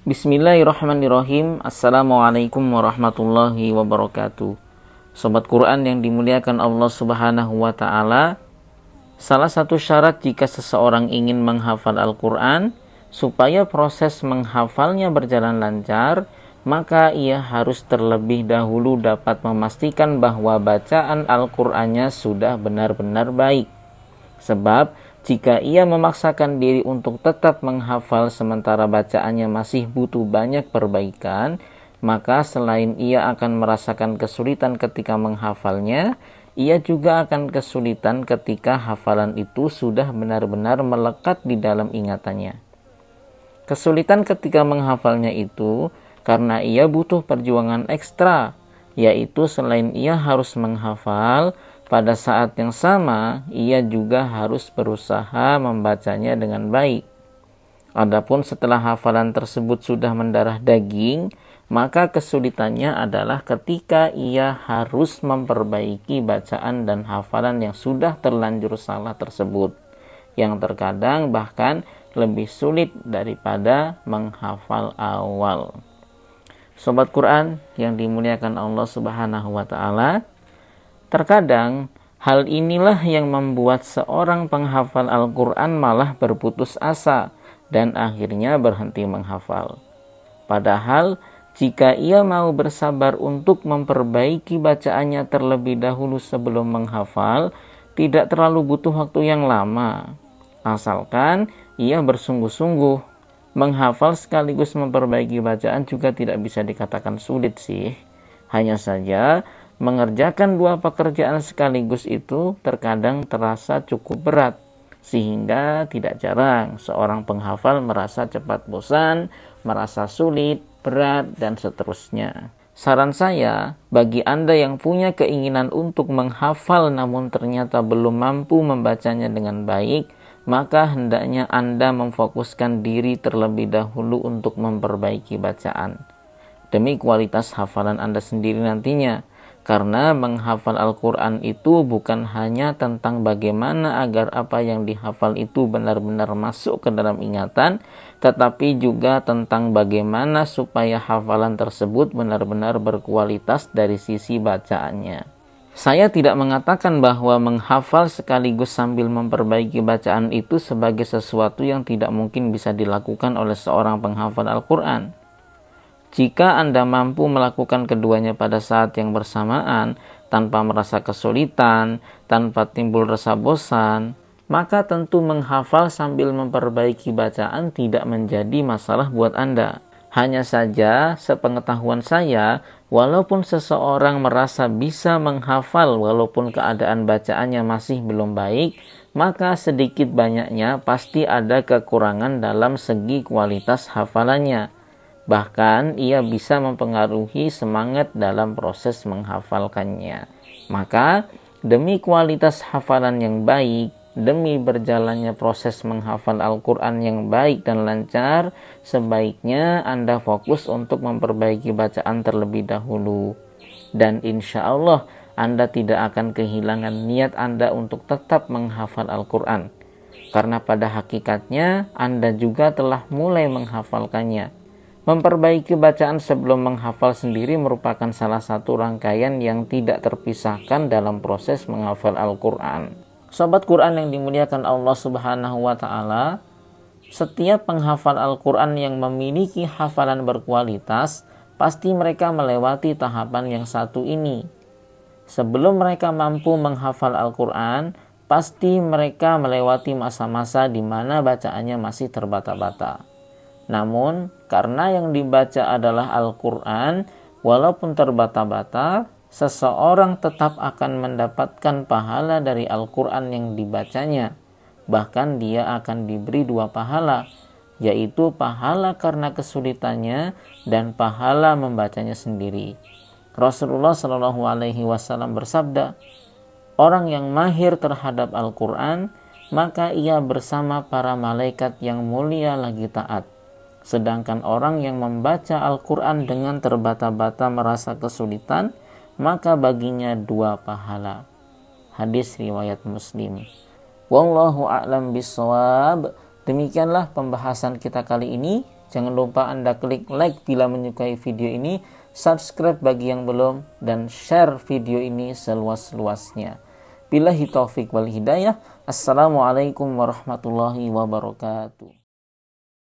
Bismillahirrahmanirrahim. Assalamualaikum warahmatullahi wabarakatuh. Sobat Quran yang dimuliakan Allah Subhanahu wa ta'ala, salah satu syarat jika seseorang ingin menghafal Al-Quran, supaya proses menghafalnya berjalan lancar, maka ia harus terlebih dahulu dapat memastikan bahwa bacaan Al-Qurannya sudah benar-benar baik. Sebab jika ia memaksakan diri untuk tetap menghafal sementara bacaannya masih butuh banyak perbaikan, maka selain ia akan merasakan kesulitan ketika menghafalnya, ia juga akan kesulitan ketika hafalan itu sudah benar-benar melekat di dalam ingatannya. Kesulitan ketika menghafalnya itu karena ia butuh perjuangan ekstra, yaitu selain ia harus menghafal, pada saat yang sama, ia juga harus berusaha membacanya dengan baik. Adapun setelah hafalan tersebut sudah mendarah daging, maka kesulitannya adalah ketika ia harus memperbaiki bacaan dan hafalan yang sudah terlanjur salah tersebut, yang terkadang bahkan lebih sulit daripada menghafal awal. Sobat Quran yang dimuliakan Allah Subhanahu wa ta'ala, terkadang hal inilah yang membuat seorang penghafal Al-Quran malah berputus asa dan akhirnya berhenti menghafal. Padahal jika ia mau bersabar untuk memperbaiki bacaannya terlebih dahulu sebelum menghafal, tidak terlalu butuh waktu yang lama. Asalkan ia bersungguh-sungguh. Menghafal sekaligus memperbaiki bacaan juga tidak bisa dikatakan sulit sih. Hanya saja mengerjakan dua pekerjaan sekaligus itu terkadang terasa cukup berat, sehingga tidak jarang seorang penghafal merasa cepat bosan, merasa sulit, berat, dan seterusnya. Saran saya, bagi Anda yang punya keinginan untuk menghafal namun ternyata belum mampu membacanya dengan baik, maka hendaknya Anda memfokuskan diri terlebih dahulu untuk memperbaiki bacaan, demi kualitas hafalan Anda sendiri nantinya. Karena menghafal Al-Quran itu bukan hanya tentang bagaimana agar apa yang dihafal itu benar-benar masuk ke dalam ingatan, tetapi juga tentang bagaimana supaya hafalan tersebut benar-benar berkualitas dari sisi bacaannya. Saya tidak mengatakan bahwa menghafal sekaligus sambil memperbaiki bacaan itu sebagai sesuatu yang tidak mungkin bisa dilakukan oleh seorang penghafal Al-Quran. Jika Anda mampu melakukan keduanya pada saat yang bersamaan, tanpa merasa kesulitan, tanpa timbul rasa bosan, maka tentu menghafal sambil memperbaiki bacaan tidak menjadi masalah buat Anda. Hanya saja, sepengetahuan saya, walaupun seseorang merasa bisa menghafal walaupun keadaan bacaannya masih belum baik, maka sedikit banyaknya pasti ada kekurangan dalam segi kualitas hafalannya. Bahkan ia bisa mempengaruhi semangat dalam proses menghafalkannya. Maka demi kualitas hafalan yang baik, demi berjalannya proses menghafal Al-Quran yang baik dan lancar, sebaiknya Anda fokus untuk memperbaiki bacaan terlebih dahulu. Dan insya Allah Anda tidak akan kehilangan niat Anda untuk tetap menghafal Al-Quran. Karena pada hakikatnya Anda juga telah mulai menghafalkannya. Memperbaiki bacaan sebelum menghafal sendiri merupakan salah satu rangkaian yang tidak terpisahkan dalam proses menghafal Al-Quran. Sobat Quran yang dimuliakan Allah Subhanahu wa ta'ala, setiap penghafal Al-Quran yang memiliki hafalan berkualitas, pasti mereka melewati tahapan yang satu ini. Sebelum mereka mampu menghafal Al-Quran, pasti mereka melewati masa-masa di mana bacaannya masih terbata-bata. Namun, karena yang dibaca adalah Al-Quran, walaupun terbata-bata, seseorang tetap akan mendapatkan pahala dari Al-Quran yang dibacanya. Bahkan dia akan diberi dua pahala, yaitu pahala karena kesulitannya dan pahala membacanya sendiri. Rasulullah SAW bersabda, orang yang mahir terhadap Al-Quran, maka ia bersama para malaikat yang mulia lagi taat. Sedangkan orang yang membaca Al-Quran dengan terbata-bata merasa kesulitan, maka baginya dua pahala. Hadis riwayat Muslim. Wallahu a'lam bishawab. Demikianlah pembahasan kita kali ini. Jangan lupa Anda klik like bila menyukai video ini, subscribe bagi yang belum, dan share video ini seluas-luasnya. Billahi taufik wal hidayah. Assalamualaikum warahmatullahi wabarakatuh.